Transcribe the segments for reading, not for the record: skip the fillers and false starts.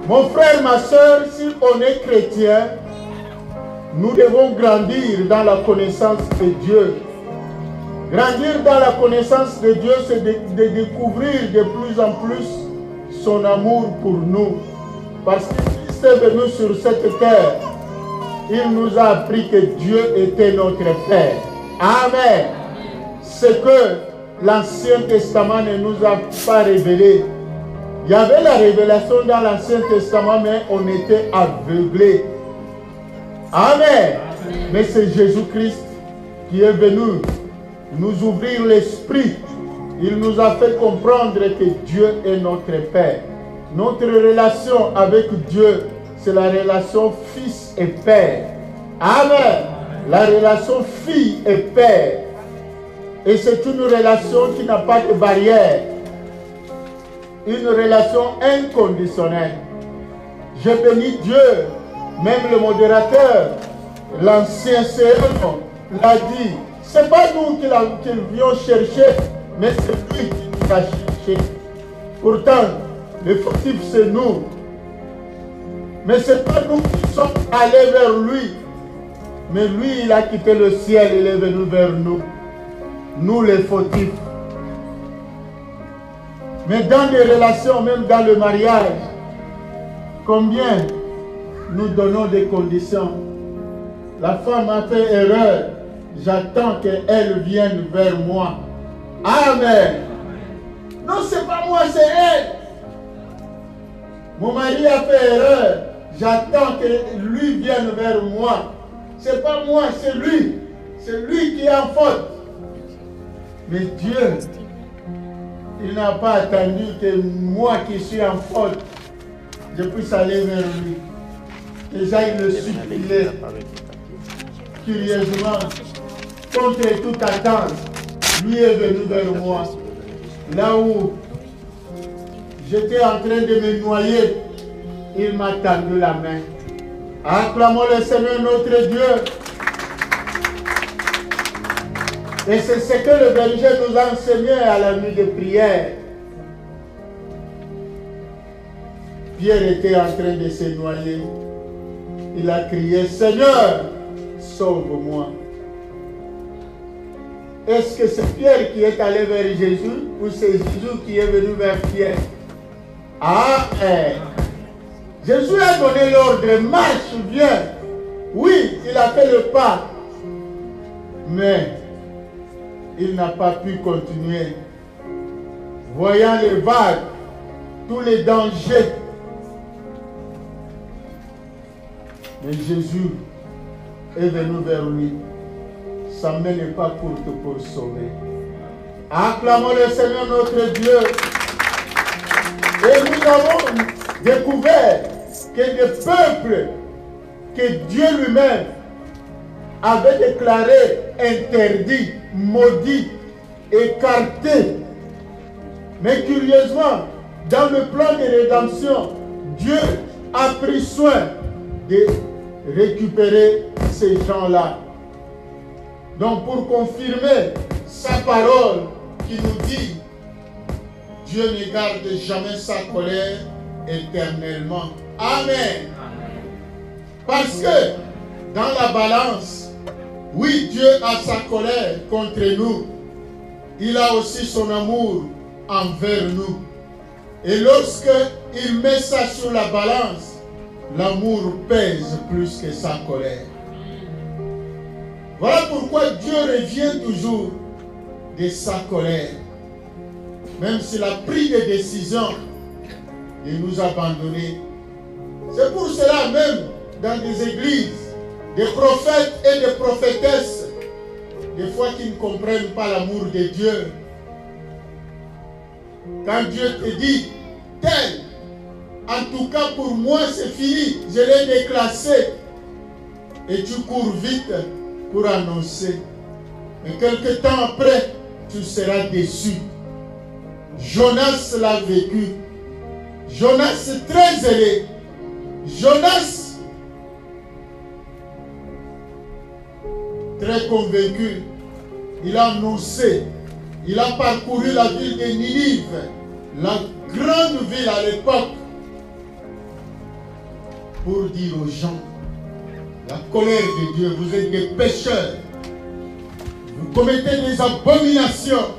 Mon frère, ma soeur, si on est chrétien, nous devons grandir dans la connaissance de Dieu. Grandir dans la connaissance de Dieu, c'est de découvrir de plus en plus son amour pour nous. Parce que Christ est venu sur cette terre, il nous a appris que Dieu était notre Père. Amen. Ce que l'Ancien Testament ne nous a pas révélé. Il y avait la révélation dans l'Ancien Testament, mais on était aveuglés. Amen. Mais c'est Jésus-Christ qui est venu nous ouvrir l'esprit. Il nous a fait comprendre que Dieu est notre Père. Notre relation avec Dieu, c'est la relation fils et père. Amen. La relation fille et père. Et c'est une relation qui n'a pas de barrière. Une relation inconditionnelle. Je bénis Dieu. Même le modérateur, l'ancien CM, l'a dit. Ce n'est pas nous qui l'avions cherché, mais c'est lui qui nous a cherché. Pourtant, le fautif, c'est nous. Mais ce n'est pas nous qui sommes allés vers lui. Mais lui, il a quitté le ciel, il est venu vers nous. Nous, les fautifs. Mais dans les relations, même dans le mariage, combien nous donnons des conditions? La femme a fait erreur. J'attends qu'elle vienne vers moi. Amen. Non, ce n'est pas moi, c'est elle. Mon mari a fait erreur. J'attends que lui vienne vers moi. Ce n'est pas moi, c'est lui. C'est lui qui est en faute. Mais Dieu, il n'a pas attendu que moi qui suis en faute, je puisse aller vers lui. Déjà, il le suppliait. Curieusement, contre toute attente, lui est venu vers moi. Là où j'étais en train de me noyer, il m'a tendu la main. Acclamons le Seigneur notre Dieu. Et c'est ce que le berger nous a enseigné à la nuit de prière. Pierre était en train de se noyer. Il a crié, Seigneur, sauve-moi. Est-ce que c'est Pierre qui est allé vers Jésus ou c'est Jésus qui est venu vers Pierre? Amen. Jésus a donné l'ordre, marche, viens. Oui, il a fait le pas. Mais il n'a pas pu continuer. Voyant les vagues, tous les dangers. Mais Jésus est venu vers lui. Sa main n'est pas courte pour sauver. Acclamons le Seigneur notre Dieu. Et nous avons découvert que des peuples que Dieu lui-même avait déclarés interdits, maudits, écartés. Mais curieusement, dans le plan de rédemption, Dieu a pris soin de récupérer ces gens-là. Donc pour confirmer sa parole qui nous dit Dieu ne garde jamais sa colère éternellement. Amen. Parce que dans la balance, oui, Dieu a sa colère contre nous. Il a aussi son amour envers nous. Et lorsque il met ça sur la balance, l'amour pèse plus que sa colère. Voilà pourquoi Dieu revient toujours de sa colère. Même s'il a pris des décisions de nous abandonner. C'est pour cela même, dans des églises, des prophètes et des prophétesses, des fois qui ne comprennent pas l'amour de Dieu. Quand Dieu te dit, tel, en tout cas pour moi c'est fini, je l'ai déclassé. Et tu cours vite pour annoncer. Mais quelque temps après, tu seras déçu. Jonas l'a vécu. Jonas est très zélé. Jonas, très convaincu, il a annoncé, il a parcouru la ville de Ninive, la grande ville à l'époque. pour dire aux gens, la colère de Dieu, vous êtes des pécheurs, vous commettez des abominations,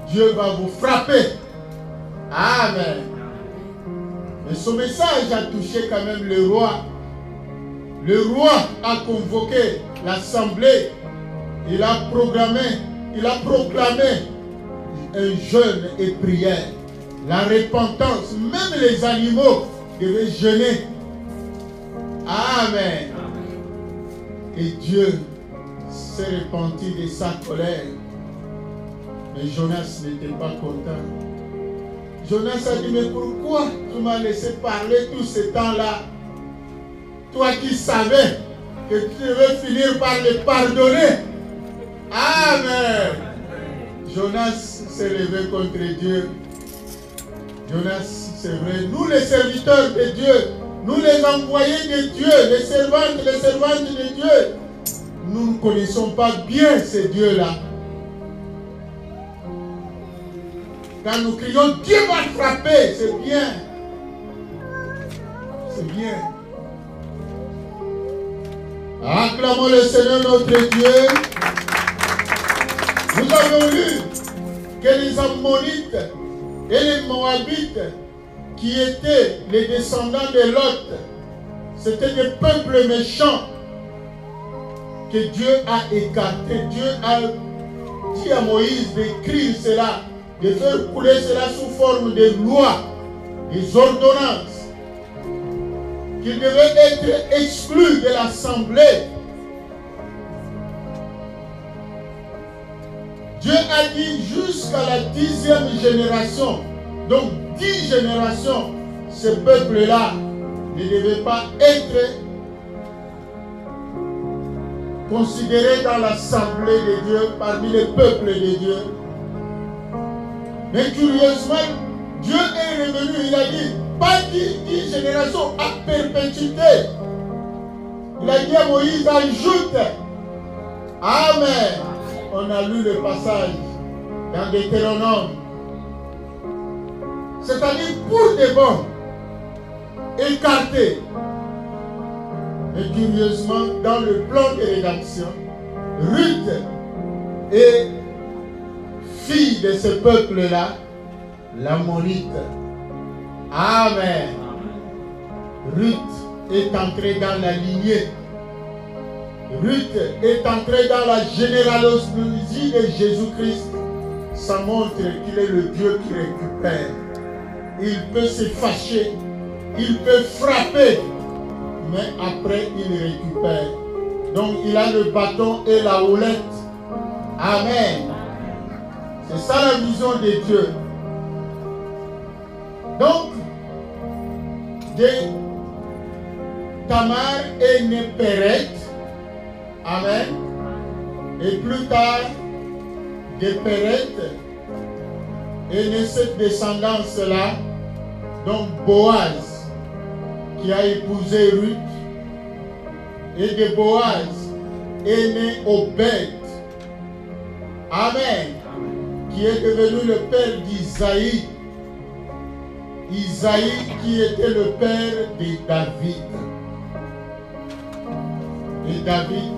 Dieu va vous frapper. Amen. Mais son message a touché quand même le roi. Le roi a convoqué l'assemblée. Il a proclamé un jeûne et prière. La repentance, même les animaux devaient jeûner. Amen. Et Dieu s'est repenti de sa colère. Mais Jonas n'était pas content. Jonas a dit, mais pourquoi tu m'as laissé parler tout ce temps-là? Toi qui savais que tu devais finir par le pardonner. Amen. Jonas s'est levé contre Dieu. Jonas, c'est vrai, nous les serviteurs de Dieu, nous les envoyés de Dieu, les servantes de Dieu, nous ne connaissons pas bien ces dieux-là. Quand nous crions, Dieu va frapper, c'est bien. C'est bien. Acclamons le Seigneur notre Dieu. Nous avons lu que les Ammonites et les Moabites, qui étaient les descendants de Lot, c'était des peuples méchants que Dieu a écartés. Dieu a dit à Moïse d'écrire cela, de faire couler cela sous forme de lois, des ordonnances, qu'ils devaient être exclus de l'assemblée. Dieu a dit jusqu'à la 10e génération, donc 10 générations, ce peuple-là ne devait pas être considéré dans l'assemblée de Dieu, parmi les peuples de Dieu. Mais curieusement, Dieu est revenu, il a dit, pas 10 générations à perpétuité. Il a dit à Moïse, ajoute. Amen. On a lu le passage dans Deutéronome. C'est-à-dire pour des bons, écartés. Mais curieusement, dans le plan de rédaction, Ruth est fille de ce peuple-là, l'Ammonite. Amen. Ruth est entrée dans la lignée. Ruth est entrée dans la généalogie de Jésus-Christ. Ça montre qu'il est le Dieu qui récupère. Il peut se fâcher, il peut frapper, mais après il récupère. Donc il a le bâton et la houlette. Amen. C'est ça la vision de Dieu. Donc, de Tamar est né Péret. Amen. Et plus tard, de Péret est née cette descendance-là, donc Boaz, qui a épousé Ruth. Et de Boaz est né Obed. Amen. Qui est devenu le père d'Isaïe. Isaïe qui était le père de David. Et David,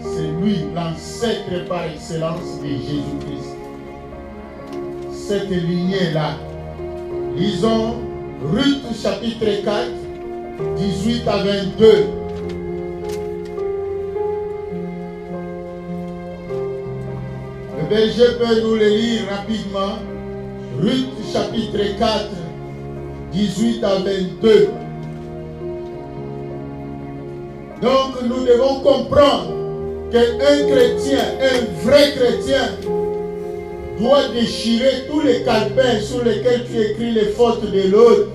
c'est lui, l'ancêtre par excellence de Jésus-Christ. Cette lignée-là. Lisons Ruth chapitre 4, 18 à 22. Le berger peut nous le lire rapidement. Ruth chapitre 4, 18 à 22. Donc nous devons comprendre qu'un chrétien, un vrai chrétien, doit déchirer tous les calepins sur lesquels tu écris les fautes de l'autre,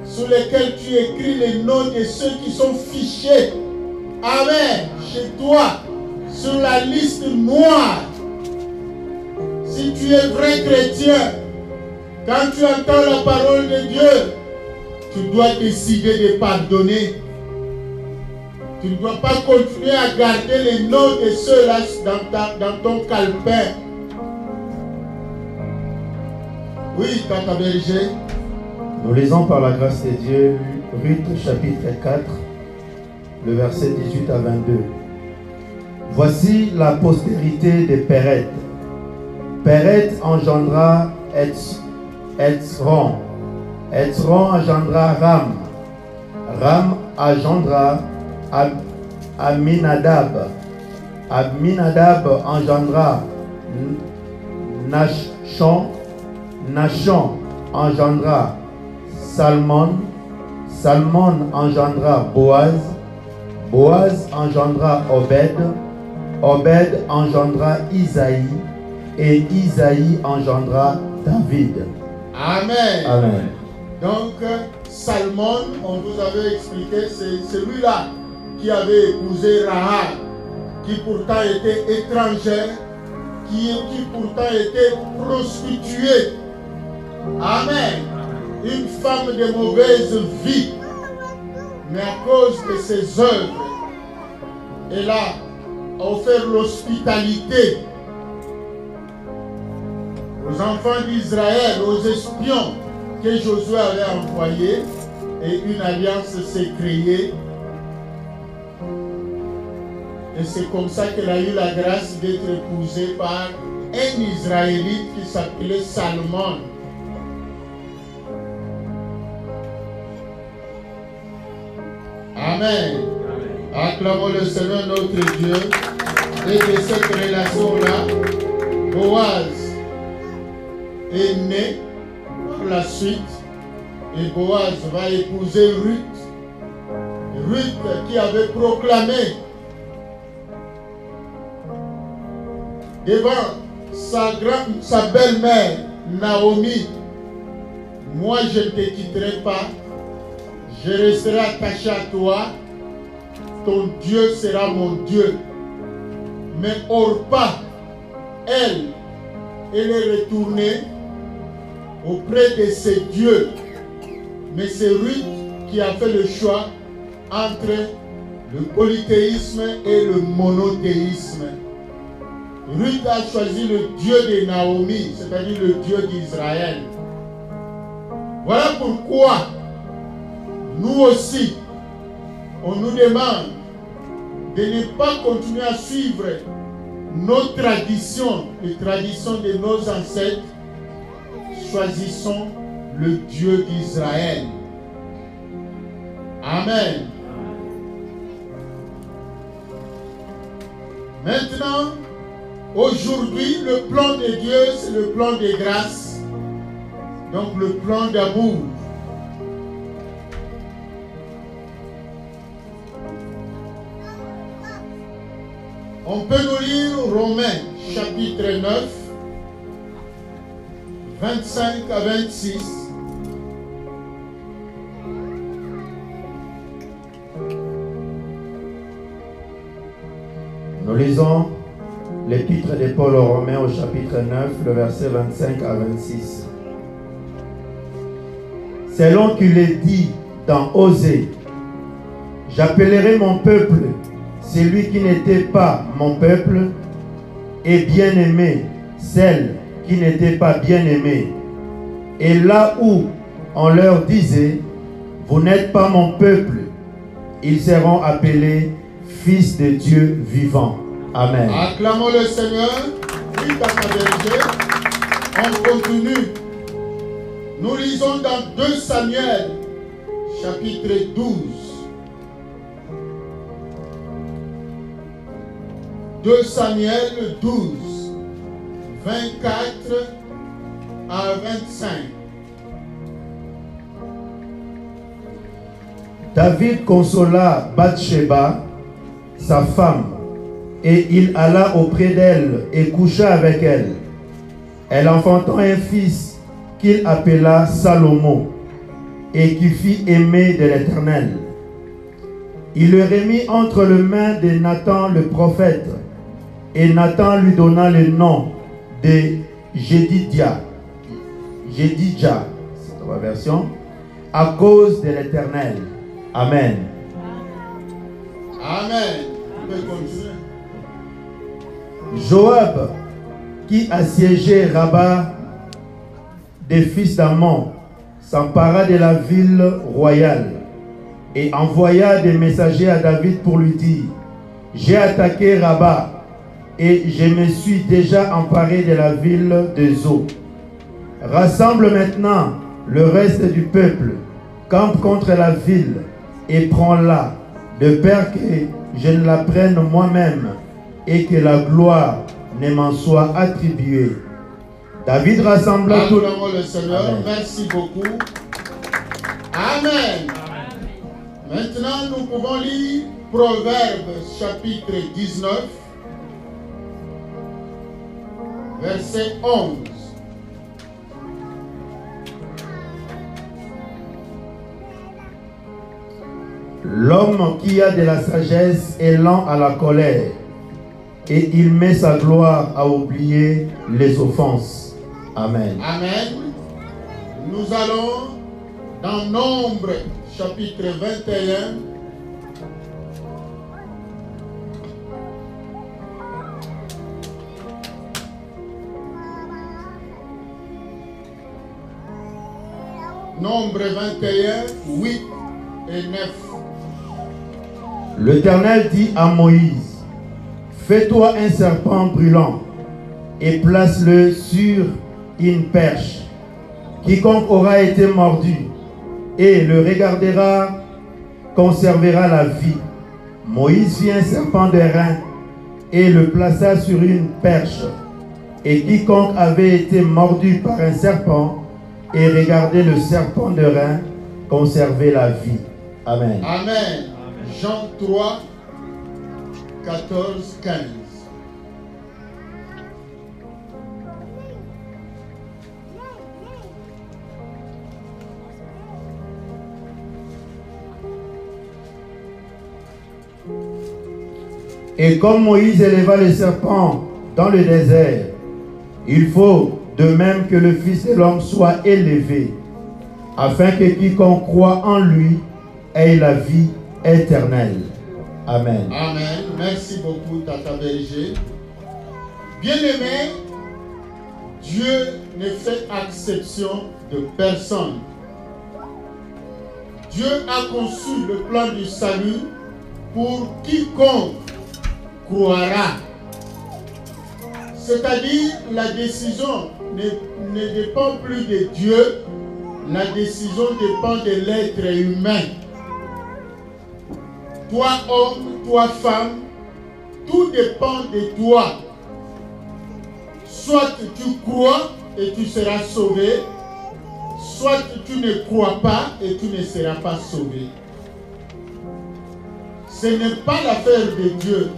sur lesquels tu écris les noms de ceux qui sont fichés. Amen. Chez toi, sur la liste noire. Si tu es vrai chrétien, quand tu entends la parole de Dieu, tu dois décider de pardonner. Tu ne dois pas continuer à garder les noms de ceux-là dans ton calepin. Oui, Tata Berger. Nous lisons par la grâce de Dieu Ruth chapitre 4, le verset 18 à 22. Voici la postérité de Péret. Péret engendra Hetzron. Hetzron engendra Ram. Ram engendra Aminadab. Aminadab engendra Nachshon. Nachshon engendra Salmon. Salmon engendra Boaz. Boaz engendra Obed. Obed engendra Isaïe. Et Isaïe engendra David. Amen. Amen. Donc, Salmon, on vous avait expliqué, c'est celui-là qui avait épousé Rahab, qui pourtant était étrangère, qui pourtant était prostituée. Amen. Une femme de mauvaise vie. Mais à cause de ses œuvres, elle a offert l'hospitalité aux enfants d'Israël, aux espions que Josué avait envoyés, et une alliance s'est créée. Et c'est comme ça qu'elle a eu la grâce d'être épousée par un Israélite qui s'appelait Salmon. Amen. Acclamons le Seigneur notre Dieu. Et de cette relation-là, Boaz est né par la suite. Et Boaz va épouser Ruth. Ruth qui avait proclamé devant sa belle-mère Naomi, moi je ne te quitterai pas, je resterai attaché à toi, ton Dieu sera mon Dieu. Mais Orpa, elle est retournée auprès de ses dieux. Mais c'est Ruth qui a fait le choix entre le polythéisme et le monothéisme. Ruth a choisi le Dieu de Naomi, c'est-à-dire le Dieu d'Israël. Voilà pourquoi nous aussi, on nous demande de ne pas continuer à suivre nos traditions, les traditions de nos ancêtres. Choisissons le Dieu d'Israël. Amen. Maintenant, aujourd'hui, le plan de Dieu, c'est le plan de grâce. Donc le plan d'amour. On peut nous lire Romains chapitre 9, 25 à 26. Nous lisons l'épître de Paul aux Romains au chapitre 9, le verset 25 à 26. Selon qu'il est dit dans Osée, j'appellerai mon peuple celui qui n'était pas mon peuple, et bien-aimé celle qui n'était pas bien-aimée. Et là où on leur disait, vous n'êtes pas mon peuple, ils seront appelés fils de Dieu vivant. Amen. Acclamons le Seigneur. Oui, dans la vérité, on continue. Nous lisons dans 2 Samuel, chapitre 12. 2 Samuel 12, 24 à 25. David consola Bathsheba, sa femme, et il alla auprès d'elle et coucha avec elle. Elle enfanta un fils qu'il appela Salomon, et qui fit aimer de l'Éternel. Il le remit entre les mains de Nathan le prophète, et Nathan lui donna le nom de Jédidja, c'est ma version, à cause de l'Éternel. Amen. Amen. On peut continuer. Joab, qui assiégeait Rabat des fils d'Ammon, s'empara de la ville royale et envoya des messagers à David pour lui dire: j'ai attaqué Rabat et je me suis déjà emparé de la ville de Zo. Rassemble maintenant le reste du peuple, campe contre la ville et prends-la, de peur que je ne la prenne moi-même et que la gloire ne m'en soit attribuée. David rassembla tout le Seigneur. Amen. Merci beaucoup. Amen. Maintenant, nous pouvons lire Proverbes chapitre 19, verset 11. L'homme qui a de la sagesse est lent à la colère, et il met sa gloire à oublier les offenses. Amen. Amen. Nous allons dans Nombre chapitre 21. Nombre 21, 8 et 9. L'Éternel dit à Moïse: fais-toi un serpent brûlant et place-le sur une perche. Quiconque aura été mordu et le regardera conservera la vie. Moïse fit un serpent d'airain et le plaça sur une perche. Et quiconque avait été mordu par un serpent et regardait le serpent d'airain conservait la vie. Amen. Amen. Jean 3, 14, 15. Et comme Moïse éleva le serpent dans le désert, il faut de même que le Fils de l'homme soit élevé, afin que quiconque croit en lui ait la vie éternelle. Amen. Amen. Merci beaucoup, Tata Berger. Bien-aimé, Dieu ne fait exception de personne. Dieu a conçu le plan du salut pour quiconque croira. C'est-à-dire, la décision ne dépend plus de Dieu, la décision dépend de l'être humain. Toi homme, toi femme, tout dépend de toi. Soit tu crois et tu seras sauvé, soit tu ne crois pas et tu ne seras pas sauvé. Ce n'est pas l'affaire de Dieu.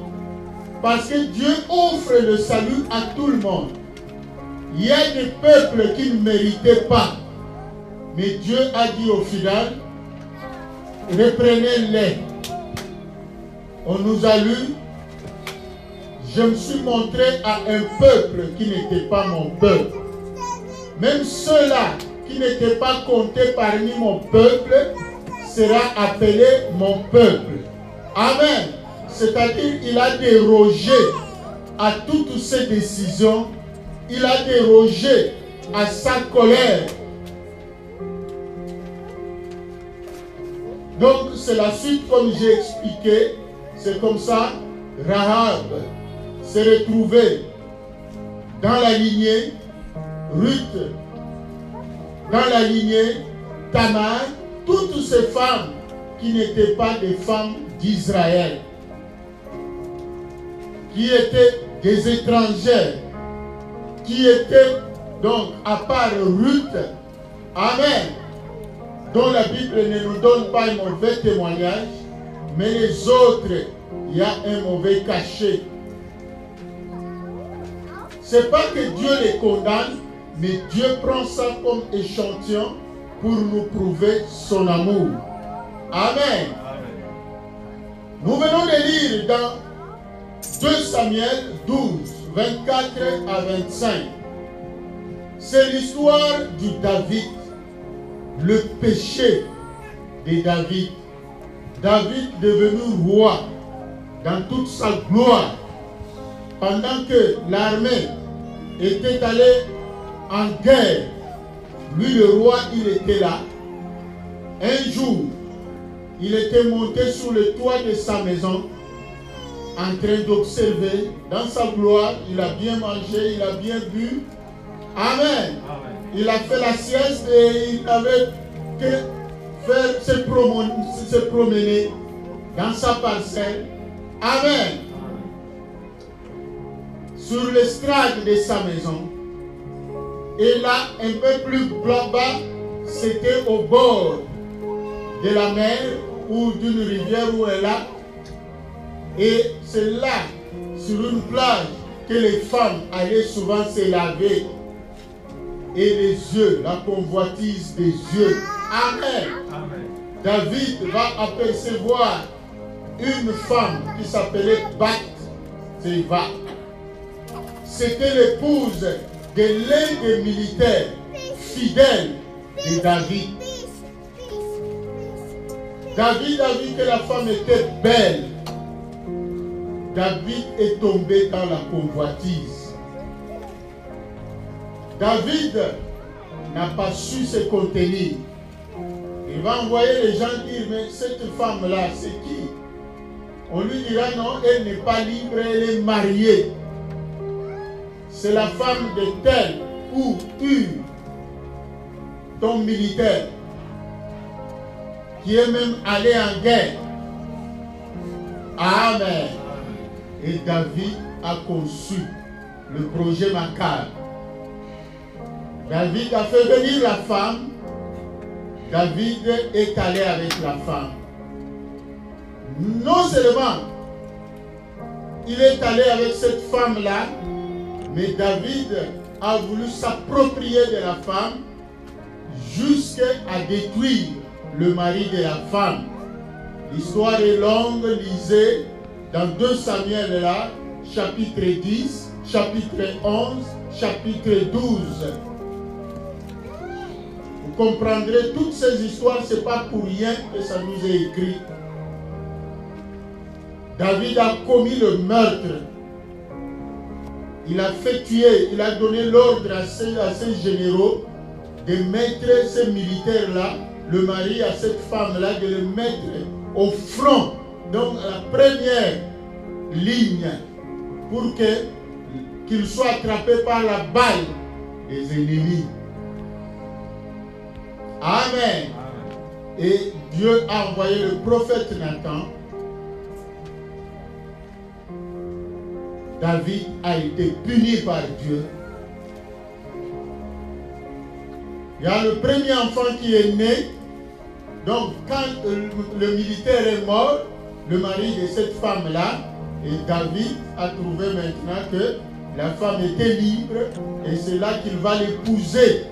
Parce que Dieu offre le salut à tout le monde. Il y a des peuples qui ne méritaient pas. Mais Dieu a dit au final, reprenez-les. On nous a lu, je me suis montré à un peuple qui n'était pas mon peuple. Même ceux-là qui n'étaient pas comptés parmi mon peuple sera appelé mon peuple. Amen. C'est-à-dire qu'il a dérogé à toutes ces décisions, il a dérogé à sa colère. Donc c'est la suite comme j'ai expliqué, c'est comme ça, Rahab s'est retrouvée dans la lignée, Ruth dans la lignée, Tamar, toutes ces femmes qui n'étaient pas des femmes d'Israël, qui étaient des étrangères, qui étaient donc à part Ruth, Amen, dont la Bible ne nous donne pas un mauvais témoignage, mais les autres, il y a un mauvais cachet. C'est pas que Dieu les condamne, mais Dieu prend ça comme échantillon pour nous prouver son amour. Amen. Nous venons de lire dans 2 Samuel 12, 24 à 25. C'est l'histoire du David, le péché de David. David devenu roi dans toute sa gloire, pendant que l'armée était allée en guerre Lui, le roi, il était là. Un jour, il était monté sur le toit de sa maison en train d'observer dans sa gloire. Il a bien mangé, il a bien bu. Amen. Amen. Il a fait la sieste et il n'avait que faire se promener dans sa parcelle. Amen. Sur l'estrade de sa maison. Et là, un peu plus bas, c'était au bord de la mer ou d'une rivière ou un lac. Et c'est là, sur une plage, que les femmes allaient souvent se laver. Et les yeux, la convoitise des yeux. Amen. Amen. David va apercevoir une femme qui s'appelait Bathsheba. C'était l'épouse de l'un des militaires fidèles de David. David a vu que la femme était belle. David est tombé dans la convoitise. David n'a pas su se contenir. Il va envoyer les gens dire, mais cette femme-là, c'est qui? On lui dira, non, elle n'est pas libre, elle est mariée. C'est la femme de tel ou une, ton militaire, qui est même allé en guerre. Amen. Et David a conçu le projet macabre. David a fait venir la femme. David est allé avec la femme. Non seulement il est allé avec cette femme-là, mais David a voulu s'approprier de la femme jusqu'à détruire le mari de la femme. L'histoire est longue, lisez dans 2 Samuel là, chapitre 10, chapitre 11, chapitre 12. Vous comprendrez toutes ces histoires, ce n'est pas pour rien que ça nous est écrit. David a commis le meurtre. Il a fait tuer, il a donné l'ordre à ses généraux de mettre ces militaires-là, le mari à cette femme-là, de le mettre au front, donc à la première ligne, pour qu'il soit attrapé par la balle des ennemis. Amen. Et Dieu a envoyé le prophète Nathan. David a été puni par Dieu. Il y a le premier enfant qui est né. Donc quand le militaire est mort, le mari de cette femme-là, et David a trouvé maintenant que la femme était libre et c'est là qu'il va l'épouser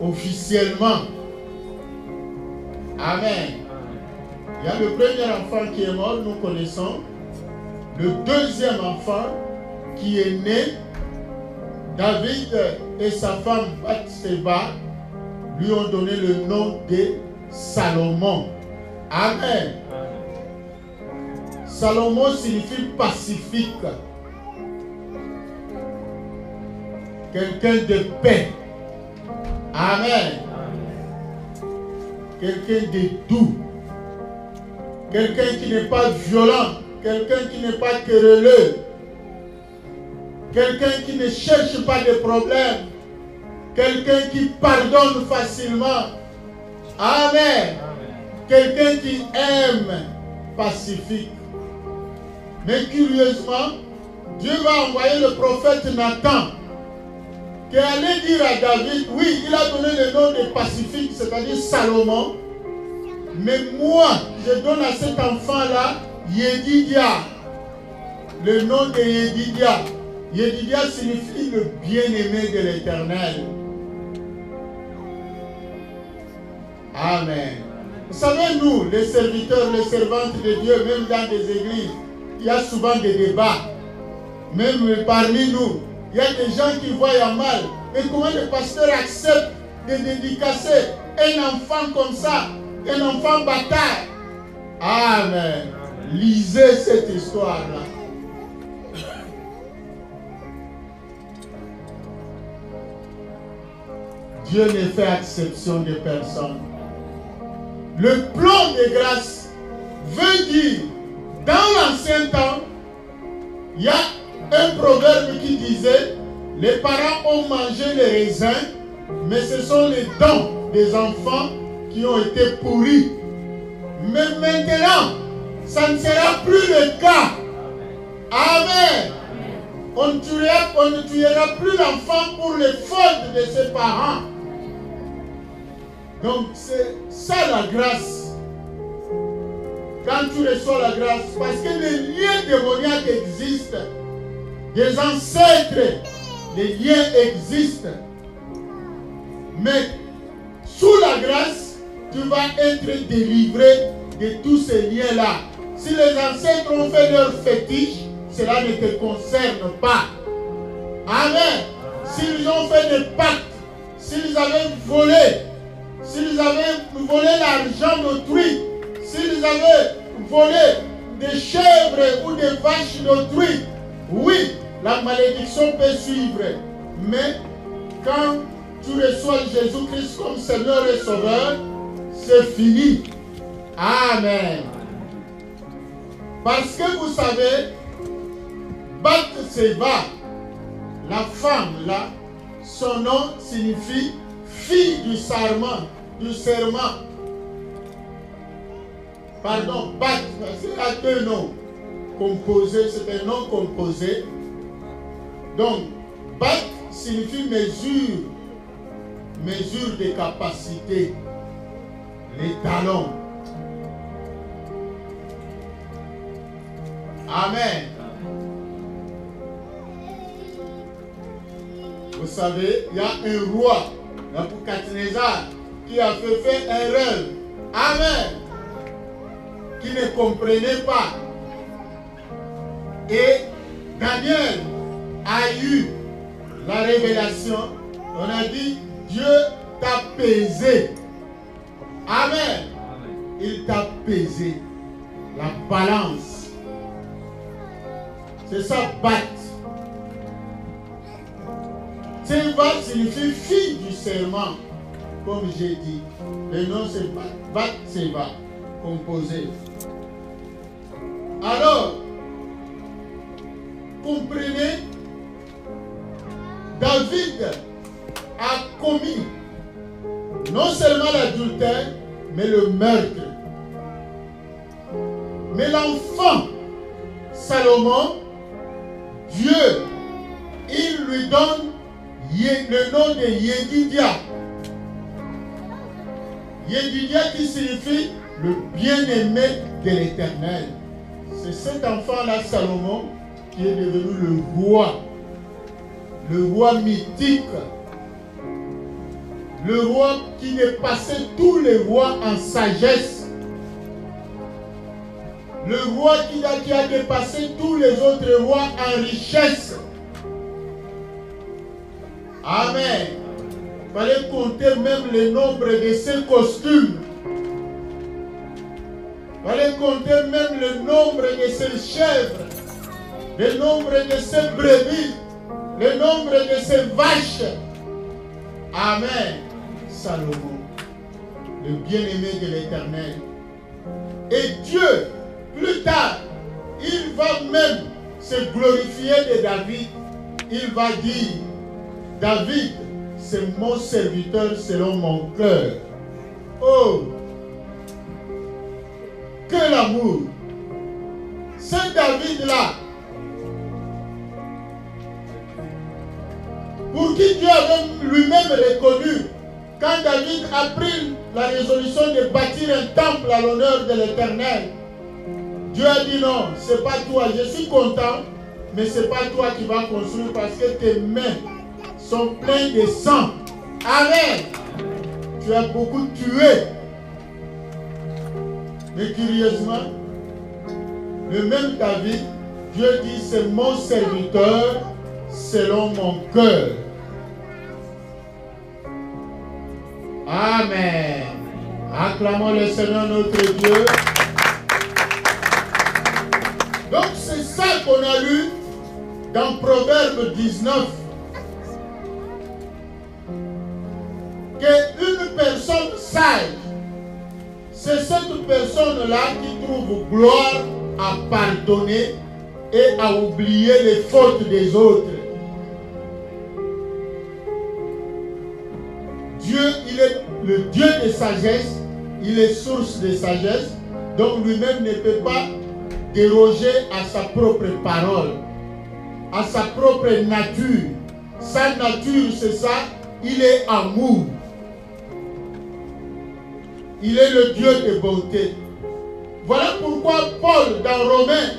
officiellement. Amen. Il y a le premier enfant qui est mort, nous connaissons. Le deuxième enfant qui est né, David et sa femme Bathsheba lui ont donné le nom de Salomon. Amen. Salomon signifie pacifique. Quelqu'un de paix. Amen. Quelqu'un de doux. Quelqu'un qui n'est pas violent. Quelqu'un qui n'est pas querelleux. Quelqu'un qui ne cherche pas de problèmes. Quelqu'un qui pardonne facilement. Amen. Quelqu'un qui aime pacifique. Mais curieusement, Dieu va envoyer le prophète Nathan qui allait dire à David, oui, il a donné le nom de pacifique, c'est-à-dire Salomon. Mais moi, je donne à cet enfant-là Yedidia. Le nom de Yedidia. Yedidia signifie le bien-aimé de l'Éternel. Amen. Vous savez, nous, les serviteurs, les servantes de Dieu, même dans des églises, il y a souvent des débats. Même parmi nous, il y a des gens qui voient mal. Mais comment le pasteur accepte de dédicacer un enfant comme ça, un enfant bâtard? Amen. Lisez cette histoire-là. Dieu ne fait exception de personne. Le plan de grâce veut dire, dans l'ancien temps, il y a un proverbe qui disait, les parents ont mangé les raisins, mais ce sont les dents des enfants qui ont été pourris. Mais maintenant, ça ne sera plus le cas. Amen. On ne tuera plus l'enfant pour les fautes de ses parents. Donc c'est ça la grâce. Quand tu reçois la grâce, parce que les liens démoniaques existent, des ancêtres, les liens existent. Mais sous la grâce, tu vas être délivré de tous ces liens-là. Si les ancêtres ont fait leur fétiche, cela ne te concerne pas. Amen. S'ils ont fait des pactes, s'ils avaient volé l'argent d'autrui, s'ils avaient volé des chèvres ou des vaches d'autrui, oui, la malédiction peut suivre. Mais quand tu reçois Jésus-Christ comme Seigneur et Sauveur, c'est fini. Amen. Parce que vous savez, Bath-Séba, la femme là, son nom signifie fille du serment, Pardon, Bath, c'est à deux noms composés, c'est un nom composé. Donc, Bath signifie mesure de capacité, les talons. Amen. Vous savez, il y a un roi, Nebuchadnezzar, qui a fait un rêve. Amen. Qui ne comprenait pas. Et Daniel a eu la révélation. On a dit, Dieu t'a pesé. Amen. Il t'a pesé. La balance. C'est ça, Bath. Séba signifie fille du serment, comme j'ai dit. Le nom c'est Bath-Séba, composé. Alors, comprenez, David a commis non seulement l'adultère, mais le meurtre. Mais l'enfant, Salomon, Dieu, il lui donne le nom de Yedidia. Yedidia qui signifie le bien-aimé de l'Éternel. C'est cet enfant-là, Salomon, qui est devenu le roi mythique, le roi qui dépassait tous les rois en sagesse, le roi qui a dépassé tous les autres rois en richesse. Amen. Il fallait compter même le nombre de ses costumes. Il fallait compter même le nombre de ses chèvres, le nombre de ses brebis, le nombre de ses vaches. Amen. Salomon, le bien-aimé de l'Éternel. Et Dieu, plus tard, il va même se glorifier de David. Il va dire, David, c'est mon serviteur selon mon cœur. Oh, quel amour! Ce David-là, pour qui Dieu avait lui-même reconnu, quand David a pris la résolution de bâtir un temple à l'honneur de l'Éternel, Dieu a dit non, c'est pas toi, je suis content, mais c'est pas toi qui vas construire parce que tes mains sont pleines de sang. Amen. Tu as beaucoup tué. Mais curieusement, le même David, Dieu dit, c'est mon serviteur selon mon cœur. Amen. Acclamons le Seigneur notre Dieu. Donc c'est ça qu'on a lu dans Proverbe 19. qu'une personne sage, c'est cette personne-là qui trouve gloire à pardonner et à oublier les fautes des autres. Dieu, il est le Dieu de sagesse, il est source de sagesse, donc lui-même ne peut pas déroger à sa propre parole, à sa propre nature. Sa nature, c'est ça, il est amour. Il est le Dieu de bonté. Voilà pourquoi Paul, dans Romains,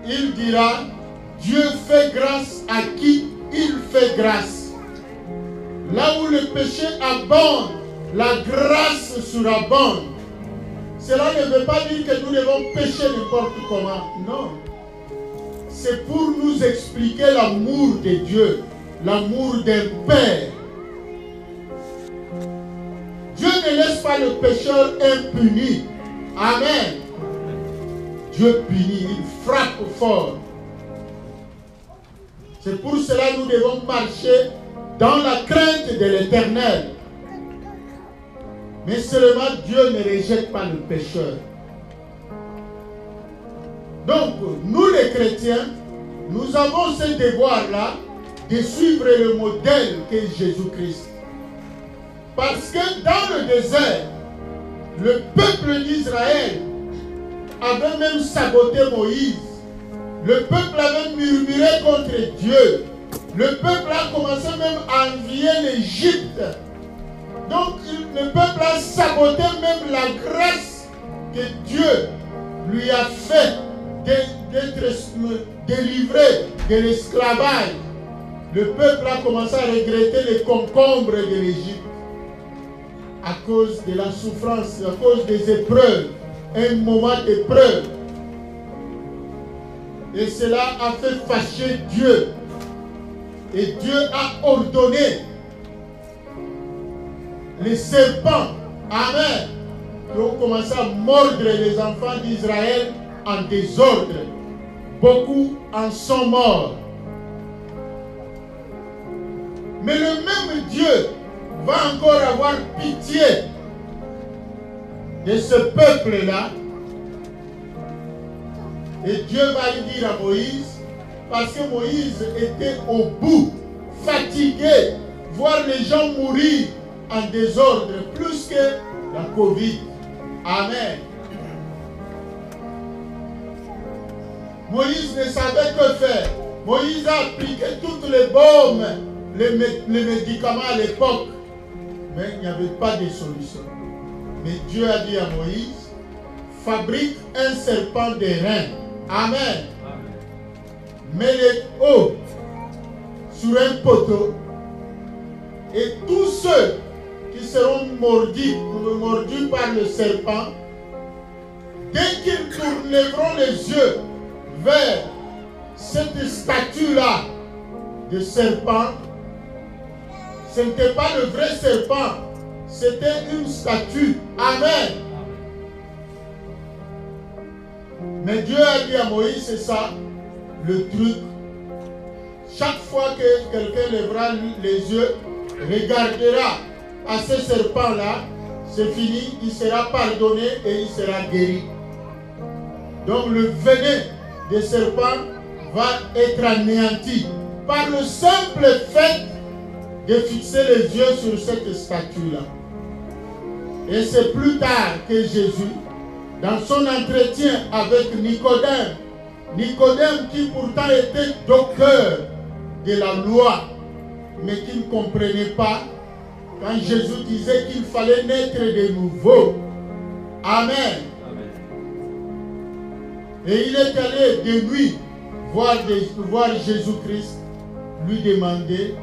il dira, Dieu fait grâce à qui il fait grâce. Là où le péché abonde, la grâce surabonde. Cela ne veut pas dire que nous devons pécher n'importe comment. Non. C'est pour nous expliquer l'amour de Dieu, l'amour d'un Père. Dieu ne laisse pas le pécheur impuni. Amen. Dieu punit, il frappe fort. C'est pour cela que nous devons marcher dans la crainte de l'Éternel. Mais seulement Dieu ne rejette pas le pécheur. Donc, nous les chrétiens, nous avons ce devoir-là de suivre le modèle qu'est Jésus-Christ. Parce que dans le désert, le peuple d'Israël avait même saboté Moïse. Le peuple avait murmuré contre Dieu. Le peuple a commencé même à envier l'Égypte. Donc le peuple a saboté même la grâce que Dieu lui a fait d'être délivré de l'esclavage. Le peuple a commencé à regretter les concombres de l'Égypte à cause de la souffrance, à cause des épreuves, un moment d'épreuve. Et cela a fait fâcher Dieu. Et Dieu a ordonné les serpents, amen, qui ont commencé à mordre les enfants d'Israël en désordre. Beaucoup en sont morts. Mais le même Dieu va encore avoir pitié de ce peuple-là. Et Dieu va lui dire à Moïse, parce que Moïse était au bout, fatigué, voir les gens mourir en désordre, plus que la Covid. Amen. Moïse ne savait que faire. Moïse a appliqué toutes les baumes, les médicaments à l'époque. Mais il n'y avait pas de solution. Mais Dieu a dit à Moïse, fabrique un serpent de reins. Amen. Mets-les haut sur un poteau. Et tous ceux qui seront mordus par le serpent, dès qu'ils tourneront les yeux vers cette statue-là de serpent, ce n'était pas le vrai serpent, c'était une statue. Amen. Mais Dieu a dit à Moïse, c'est ça, le truc. Chaque fois que quelqu'un lèvera les yeux, regardera à ce serpent-là, c'est fini, il sera pardonné et il sera guéri. Donc le venin des serpents va être anéanti par le simple fait de fixer les yeux sur cette statue-là. Et c'est plus tard que Jésus, dans son entretien avec Nicodème, Nicodème qui pourtant était docteur de la loi, mais qui ne comprenait pas quand Jésus disait qu'il fallait naître de nouveau. Amen. Et il est allé de nuit voir Jésus-Christ, lui demander,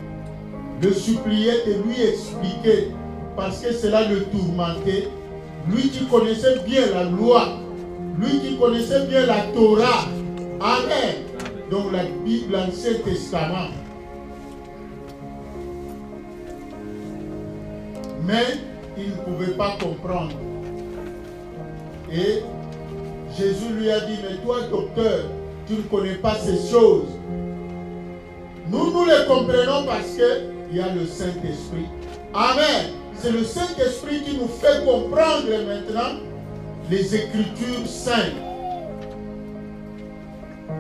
le supplier de lui expliquer, parce que cela le tourmentait. Lui qui connaissait bien la loi, lui qui connaissait bien la Torah. Amen. Donc la Bible, l'Ancien Testament. Mais il ne pouvait pas comprendre. Et Jésus lui a dit, mais toi, docteur, tu ne connais pas ces choses. Nous les comprenons parce qu'il y a le Saint-Esprit. Amen. C'est le Saint-Esprit qui nous fait comprendre maintenant les Écritures saintes.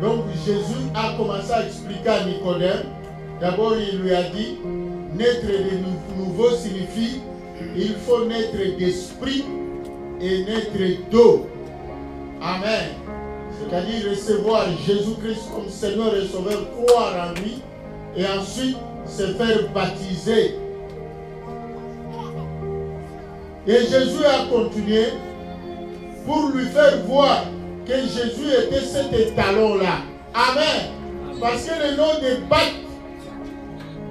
Donc Jésus a commencé à expliquer à Nicodème. D'abord il lui a dit, naître de nouveau signifie, il faut naître d'esprit et naître d'eau. Amen. C'est-à-dire recevoir Jésus-Christ comme Seigneur et Sauveur, croire en lui et ensuite se faire baptiser. Et Jésus a continué pour lui faire voir que Jésus était cet étalon-là. Amen. Parce que le nom de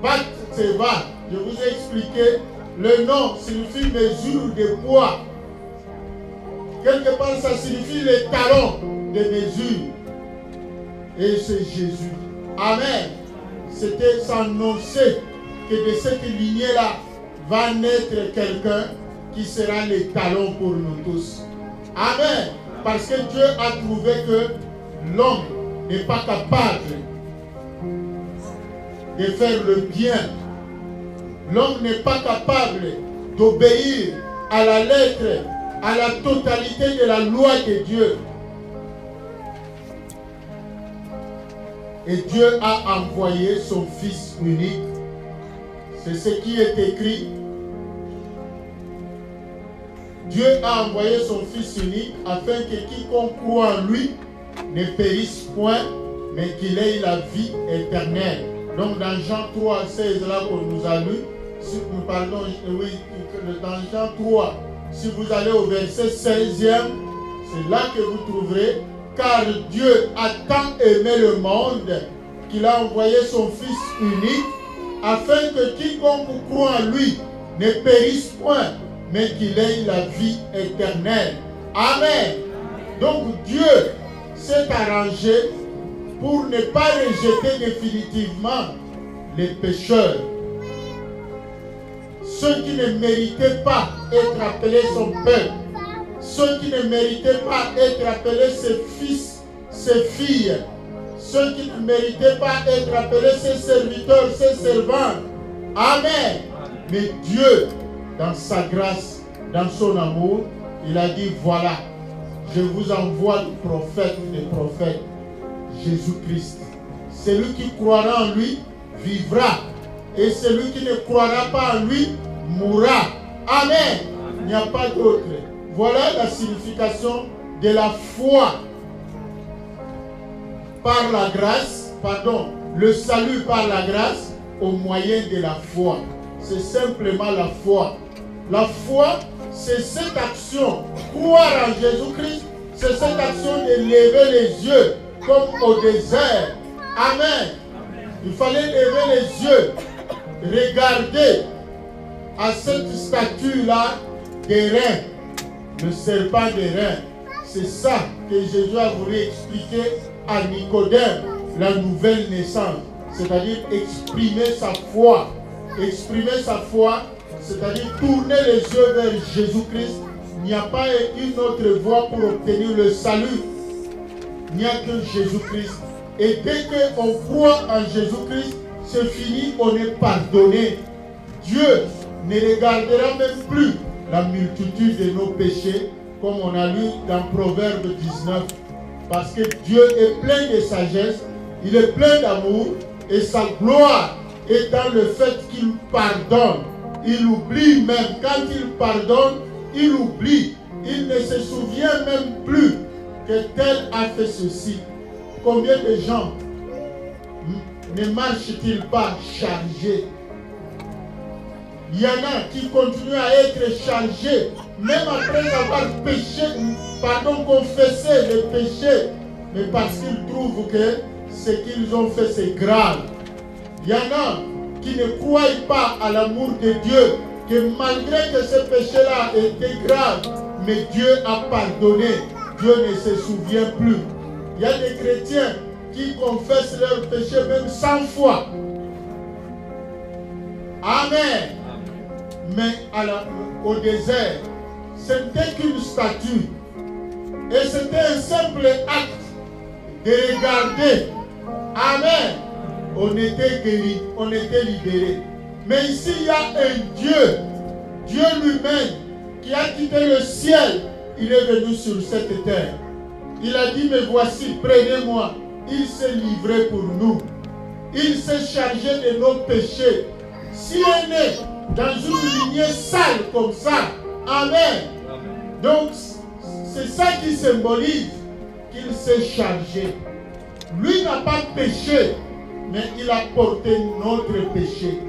Bat-Teva, je vous ai expliqué, le nom signifie mesure de poids. Quelque part, ça signifie les talons de mesure. Et c'est Jésus. Amen. C'était s'annoncer que de cette lignée-là va naître quelqu'un qui sera les talons pour nous tous. Amen. Parce que Dieu a trouvé que l'homme n'est pas capable de faire le bien. L'homme n'est pas capable d'obéir à la lettre, à la totalité de la loi de Dieu. Et Dieu a envoyé son Fils unique. C'est ce qui est écrit. Dieu a envoyé son Fils unique afin que quiconque croit en lui ne périsse point, mais qu'il ait la vie éternelle. Donc dans Jean 3, 16, là qu'on nous a lu, si nous parlons, oui, dans Jean 3, si vous allez au verset 16e, c'est là que vous trouverez, car Dieu a tant aimé le monde qu'il a envoyé son Fils unique, afin que quiconque croit en lui ne périsse point, mais qu'il ait la vie éternelle. Amen. Donc Dieu s'est arrangé pour ne pas rejeter définitivement les pécheurs. Ceux qui ne méritaient pas être appelés son peuple. Ceux qui ne méritaient pas être appelés ses fils, ses filles. Ceux qui ne méritaient pas être appelés ses serviteurs, ses servants. Amen. Mais Dieu, dans sa grâce, dans son amour, il a dit, voilà, je vous envoie le prophète des prophètes, Jésus-Christ. Celui qui croira en lui vivra, et celui qui ne croira pas en lui mourra. Amen. Il n'y a pas d'autre. Voilà la signification de la foi par la grâce, pardon, le salut par la grâce au moyen de la foi. C'est simplement la foi. La foi, c'est cette action, croire en Jésus-Christ, c'est cette action de lever les yeux comme au désert. Amen. Il fallait lever les yeux, regarder à cette statue-là des reins, le serpent des reins. C'est ça que Jésus a voulu expliquer à Nicodème, la nouvelle naissance, c'est-à-dire exprimer sa foi. Exprimer sa foi, c'est-à-dire tourner les yeux vers Jésus-Christ. Il n'y a pas une autre voie pour obtenir le salut. Il n'y a que Jésus-Christ. Et dès qu'on croit en Jésus-Christ, c'est fini, on est pardonné. Dieu ne regardera même plus la multitude de nos péchés, comme on a lu dans Proverbe 19. Parce que Dieu est plein de sagesse, il est plein d'amour, et sa gloire est dans le fait qu'il pardonne. Il oublie même, quand il pardonne, il oublie. Il ne se souvient même plus que tel a fait ceci. Combien de gens ne marchent-ils pas chargés? Il y en a qui continuent à être chargés, même après avoir péché, confessé le péché, mais parce qu'ils trouvent que ce qu'ils ont fait c'est grave. Il y en a qui ne croient pas à l'amour de Dieu, que malgré que ce péché-là était grave, mais Dieu a pardonné, Dieu ne se souvient plus. Il y a des chrétiens qui confessent leurs péchés même 100 fois. Amen. Mais au désert, ce n'était qu'une statue. Et c'était un simple acte de regarder. Amen. On était guéri, on était libéré. Mais ici, il y a un Dieu Dieu lui-même, qui a quitté le ciel, il est venu sur cette terre. Il a dit, mais voici, prenez-moi. Il s'est livré pour nous. Il s'est chargé de nos péchés. Si on est dans une lignée sale comme ça, amen. Donc, c'est ça qui symbolise qu'il s'est chargé. Lui n'a pas péché, mais il a porté notre péché.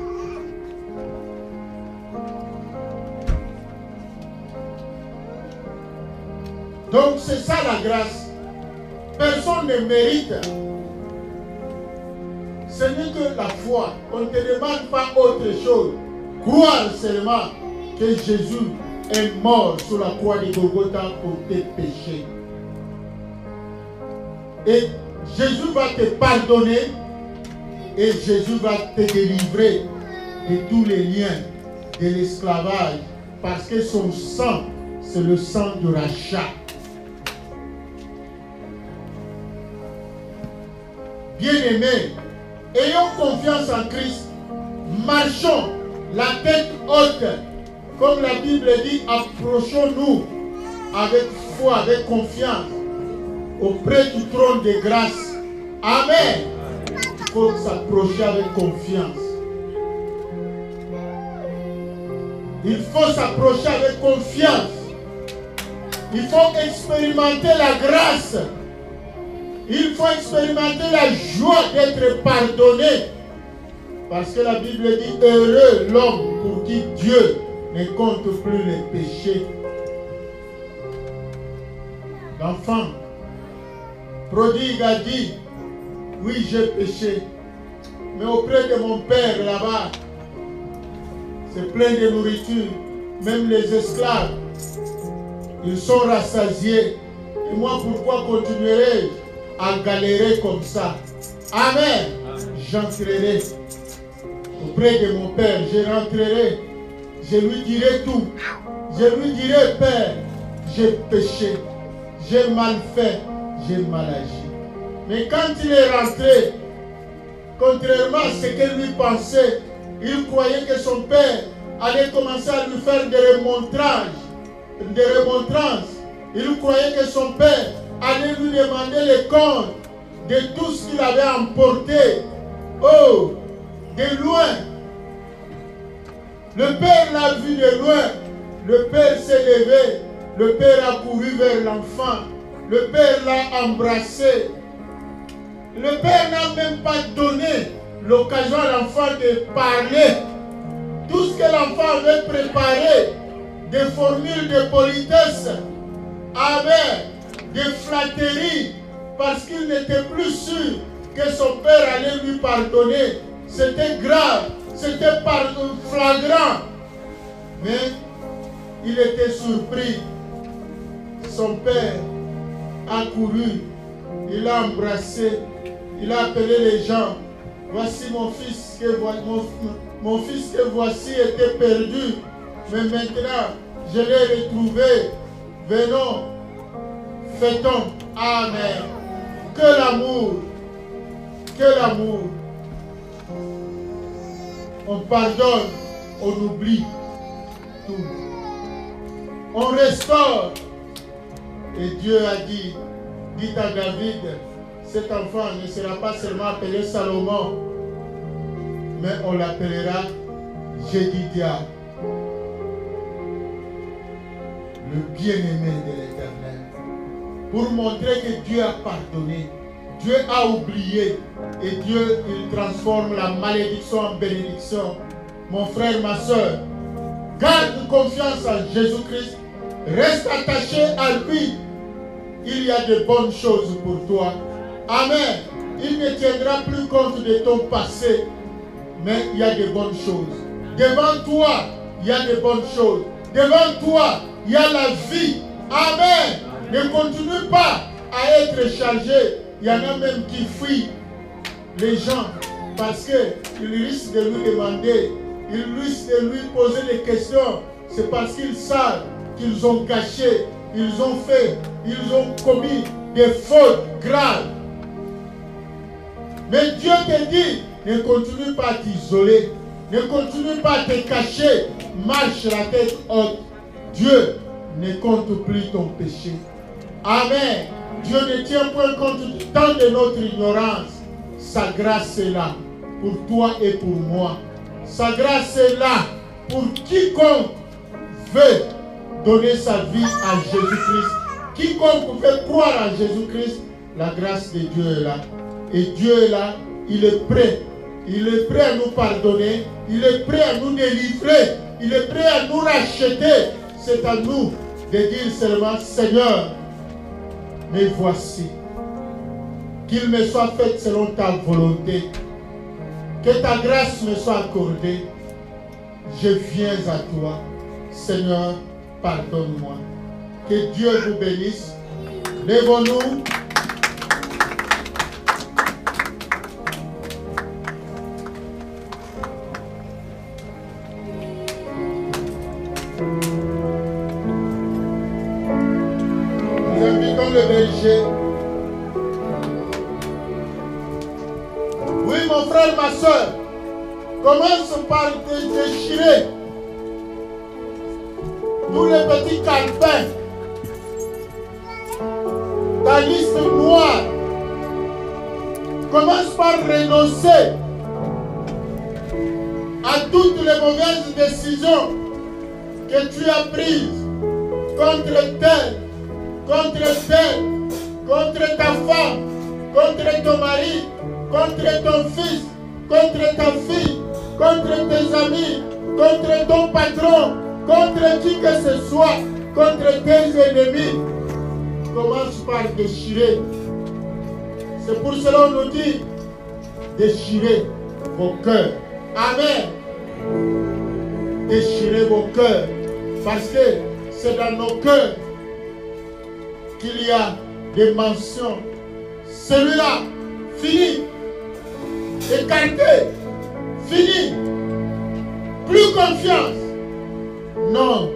Donc c'est ça la grâce. Personne ne mérite. Ce n'est que la foi. On ne te demande pas autre chose. Croire seulement que Jésus est mort sur la croix de Golgotha pour tes péchés. Et Jésus va te pardonner et Jésus va te délivrer de tous les liens de l'esclavage parce que son sang, c'est le sang du rachat. Bien-aimés, ayons confiance en Christ, marchons la tête haute, comme la Bible dit, approchons-nous avec foi, avec confiance, auprès du trône de grâce. Amen. Il faut s'approcher avec confiance. Il faut s'approcher avec confiance. Il faut expérimenter la grâce. Il faut expérimenter la joie d'être pardonné. Parce que la Bible dit, heureux l'homme pour qui Dieu ne compte plus les péchés. L'enfant prodigue a dit, oui, j'ai péché, mais auprès de mon père là-bas, c'est plein de nourriture. Même les esclaves, ils sont rassasiés. Et moi, pourquoi continuerai-je à galérer comme ça? Amen. J'entrerai auprès de mon père, je rentrerai, je lui dirai tout. Je lui dirai, Père, j'ai péché, j'ai mal fait, j'ai mal agi. Mais quand il est rentré, contrairement à ce qu'il lui pensait, il croyait que son père allait commencer à lui faire des remontrances. Il croyait que son père allait lui demander les comptes de tout ce qu'il avait emporté. Oh, de loin. Le père l'a vu de loin. Le père s'est levé. Le père a couru vers l'enfant. Le père l'a embrassé. Le père n'a même pas donné l'occasion à l'enfant de parler. Tout ce que l'enfant avait préparé, des formules de politesse, avec des flatteries, parce qu'il n'était plus sûr que son père allait lui pardonner. C'était grave, c'était flagrant. Mais il était surpris. Son père a couru, il a embrassé, il a appelé les gens. Voici mon fils mon fils que voici était perdu, mais maintenant je l'ai retrouvé. Venons, fêtons. Amen. Que l'amour, que l'amour. On pardonne, on oublie tout. On restaure. Et Dieu a dit, dites à David, cet enfant ne sera pas seulement appelé Salomon, mais on l'appellera Jédidia, le bien-aimé de l'Éternel. Pour montrer que Dieu a pardonné, Dieu a oublié, et Dieu, il transforme la malédiction en bénédiction. Mon frère, ma soeur, garde confiance en Jésus-Christ, reste attaché à lui. Il y a de bonnes choses pour toi. Amen. Il ne tiendra plus compte de ton passé, mais il y a de bonnes choses. Devant toi, il y a de bonnes choses. Devant toi, il y a la vie. Amen. Ne continue pas à être chargé. Il y en a même qui fuient les gens parce qu'ils risquent de lui demander, ils risquent de lui poser des questions. C'est parce qu'ils savent qu'ils ont gâché, ils ont fait, ils ont commis des fautes graves. Mais Dieu te dit, ne continue pas à t'isoler. Ne continue pas à te cacher. Marche la tête haute. Dieu ne compte plus ton péché. Amen. Dieu ne tient point compte du temps de notre ignorance. Sa grâce est là pour toi et pour moi. Sa grâce est là pour quiconque veut donner sa vie à Jésus-Christ. Quiconque veut croire à Jésus-Christ, la grâce de Dieu est là. Et Dieu est là, il est prêt. Il est prêt à nous pardonner. Il est prêt à nous délivrer. Il est prêt à nous racheter. C'est à nous de dire seulement, Seigneur, me voici. Qu'il me soit fait selon ta volonté. Que ta grâce me soit accordée. Je viens à toi. Seigneur, pardonne-moi. Que Dieu vous bénisse. Lèvons-nous. Nous invitons le berger. Oui, mon frère, ma soeur, commence par te déchirer tous les petits calepins, ta liste noire. Commence par renoncer à toutes les mauvaises décisions que tu as prises contre tel, contre ta femme, contre ton mari, contre ton fils, contre ta fille, contre tes amis, contre ton patron, contre qui que ce soit, contre tes ennemis. Commence par déchirer. C'est pour cela qu'on nous dit déchirez vos cœurs. Amen. Déchirez vos cœurs. Parce que c'est dans nos cœurs qu'il y a des mentions. Celui-là, fini. Écarté. Fini. Plus confiance. Non.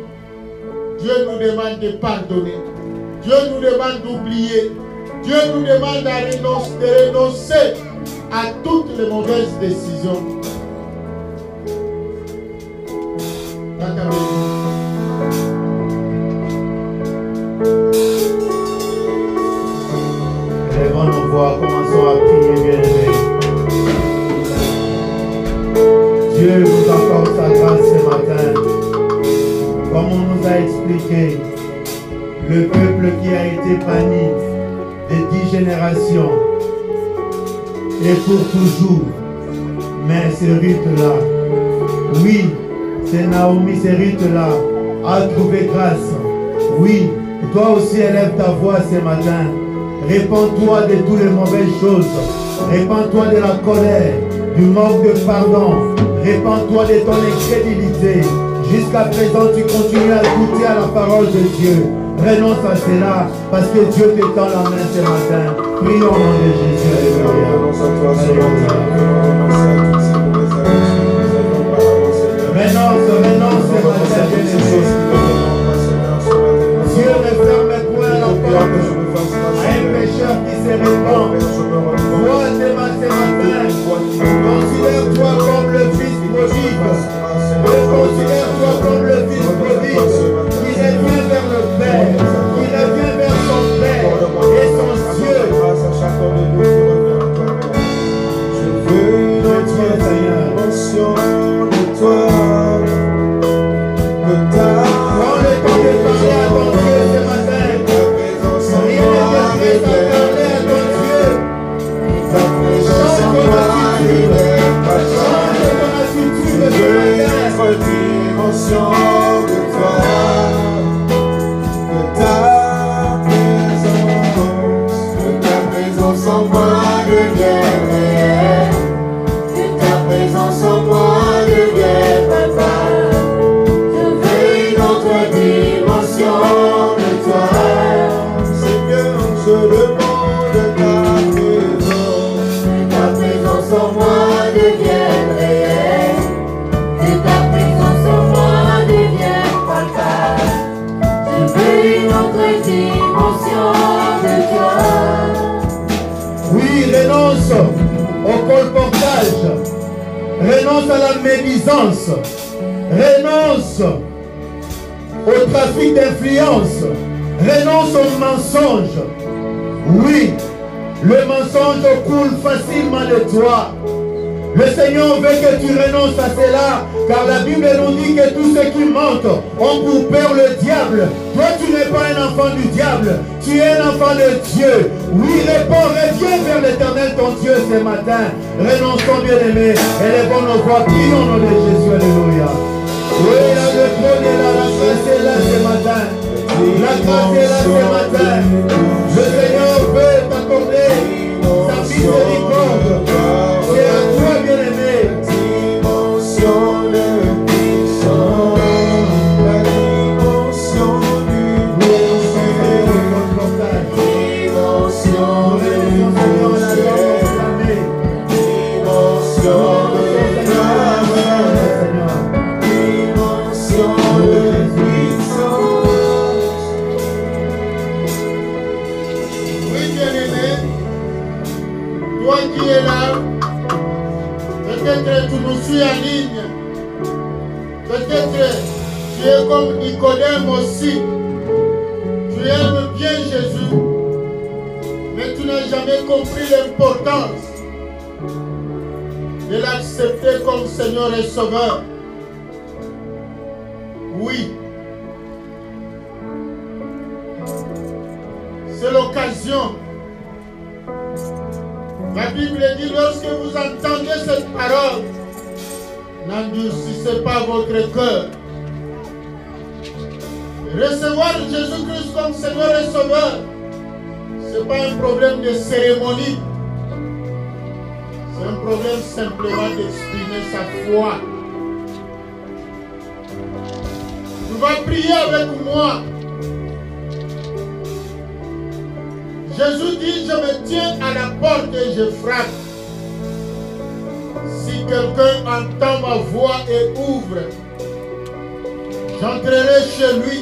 Dieu nous demande de pardonner. Dieu nous demande d'oublier. Dieu nous demande de renoncer à toutes les mauvaises décisions. Lèvons nos voix, commençons à prier, bien-aimés. Dieu nous accorde sa grâce ce matin. Comme on nous a expliqué, le peuple qui a été banni de 10 générations et pour toujours. Mais ce rite-là, oui, c'est Naomi, ce rite-là a trouvé grâce. Oui, toi aussi élève ta voix ce matin. Répands-toi de toutes les mauvaises choses. Répands-toi de la colère, du manque de pardon. Répands-toi de ton incrédulité. Jusqu'à présent, tu continues à goûter à la parole de Dieu. Renonce à cela parce que Dieu te tend la main ce matin. Prions au nom de Jésus. Alléluia. Renonce à toi ce matin. Renonce ce matin. Dieu ne ferme point la porte à un pécheur qui se répand. Vois ce matin. Considère-toi comme le fils prodigue. Considère-toi comme le fils prodigue qui revient vers le Père, qui revient vers son Père et son Dieu. Je veux notre Seigneur, mention de toi, de ta renonce à la médisance, renonce au trafic d'influence, renonce au mensonge. Oui, le mensonge coule facilement de toi. Le Seigneur veut que tu renonces à cela, car la Bible nous dit que tous ceux qui mentent ont pour père le diable. Toi, tu n'es pas un enfant du diable, tu es un enfant de Dieu. Oui, réponds, reviens vers l'Éternel ton Dieu ce matin. Renonçons, bien-aimés, élevons nos voix, prions au nom de Jésus, alléluia. Oui, le trône est là, la grâce est là ce matin. La grâce est là ce matin. Le Seigneur veut t'accorder sa miséricorde. C'est à toi, bien-aimé. Dimension de puissance, la dimension du mystère, dimension de mystère, dimension de grâce, dimension de puissance. Oui, bien-aimé, toi qui es là, peut-être tu nous suis en ligne. Peut-être tu es comme Nicodème aussi. Tu aimes bien Jésus, mais tu n'as jamais compris l'importance de l'accepter comme Seigneur et Sauveur. Oui. C'est l'occasion. La Bible dit, lorsque vous entendez cette parole, n'endurcissez pas votre cœur. Recevoir Jésus-Christ comme Seigneur et Sauveur, ce n'est pas un problème de cérémonie. C'est un problème simplement d'exprimer sa foi. Tu vas prier avec moi. Jésus dit, je me tiens à la porte et je frappe. Si quelqu'un entend ma voix et ouvre, j'entrerai chez lui.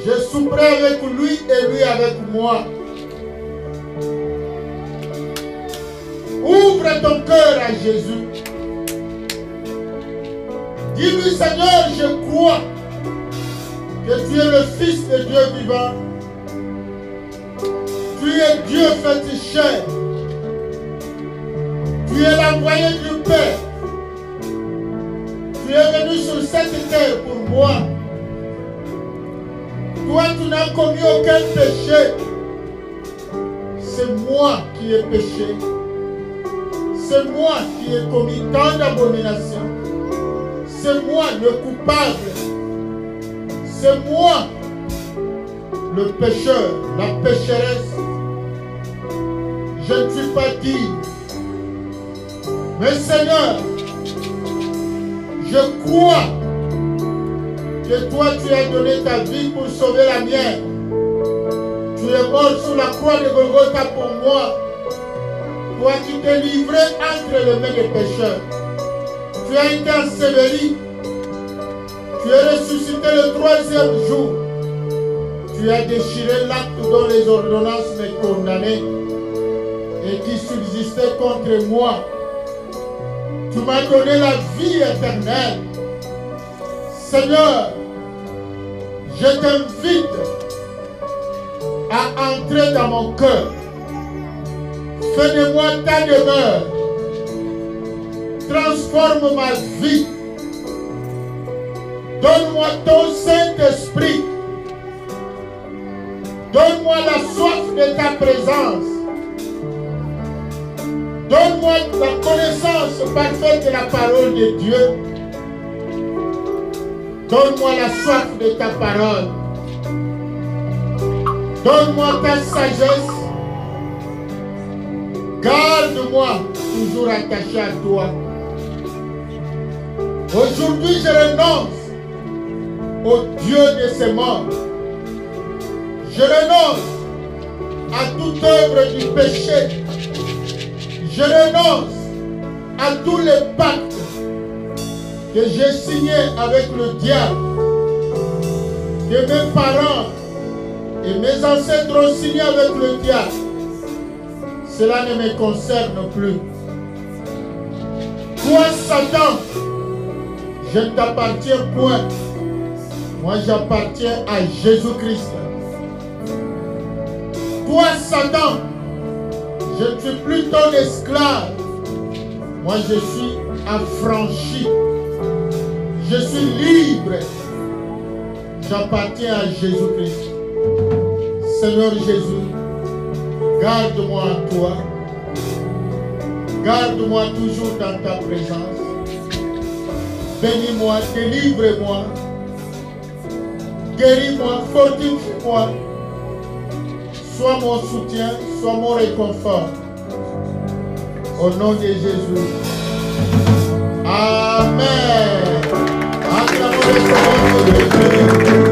Je souperai avec lui et lui avec moi. Ouvre ton cœur à Jésus. Dis-lui, Seigneur, je crois que tu es le Fils de Dieu vivant. Tu es Dieu fait chair. Tu es l'envoyé du Père. Tu es venu sur cette terre pour moi. Toi, tu n'as commis aucun péché. C'est moi qui ai péché. C'est moi qui ai commis tant d'abominations. C'est moi le coupable. C'est moi le pécheur, la pécheresse. Je ne suis pas digne. Mais Seigneur, je crois que toi tu as donné ta vie pour sauver la mienne. Tu es mort sur la croix de Golgotha pour moi. Toi qui t'es livré entre les mains des pécheurs. Tu as été enseveli. Tu es ressuscité le 3e jour. Tu as déchiré l'acte dont les ordonnances me condamnaient et qui subsistait contre moi. Tu m'as donné la vie éternelle. Seigneur, je t'invite à entrer dans mon cœur. Fais de moi ta demeure. Transforme ma vie. Donne-moi ton Saint-Esprit. Donne-moi la soif de ta présence. Donne-moi la connaissance parfaite de la parole de Dieu. Donne-moi la soif de ta parole. Donne-moi ta sagesse. Garde-moi toujours attaché à toi. Aujourd'hui, je renonce au Dieu de ces morts. Je renonce à toute œuvre du péché. Je renonce à tous les pactes que j'ai signés avec le diable, que mes parents et mes ancêtres ont signé avec le diable. Cela ne me concerne plus. Toi, Satan, je ne t'appartiens point. Moi, j'appartiens à Jésus-Christ. Toi, Satan, je ne suis plus ton esclave. Moi, je suis affranchi. Je suis libre. J'appartiens à Jésus-Christ. Seigneur Jésus, garde-moi en toi. Garde-moi toujours dans ta présence. Bénis-moi, délivre-moi. Guéris-moi, fortifie-moi. Sois mon soutien, sois mon réconfort. Au nom de Jésus. Amen. Acclamons le Seigneur.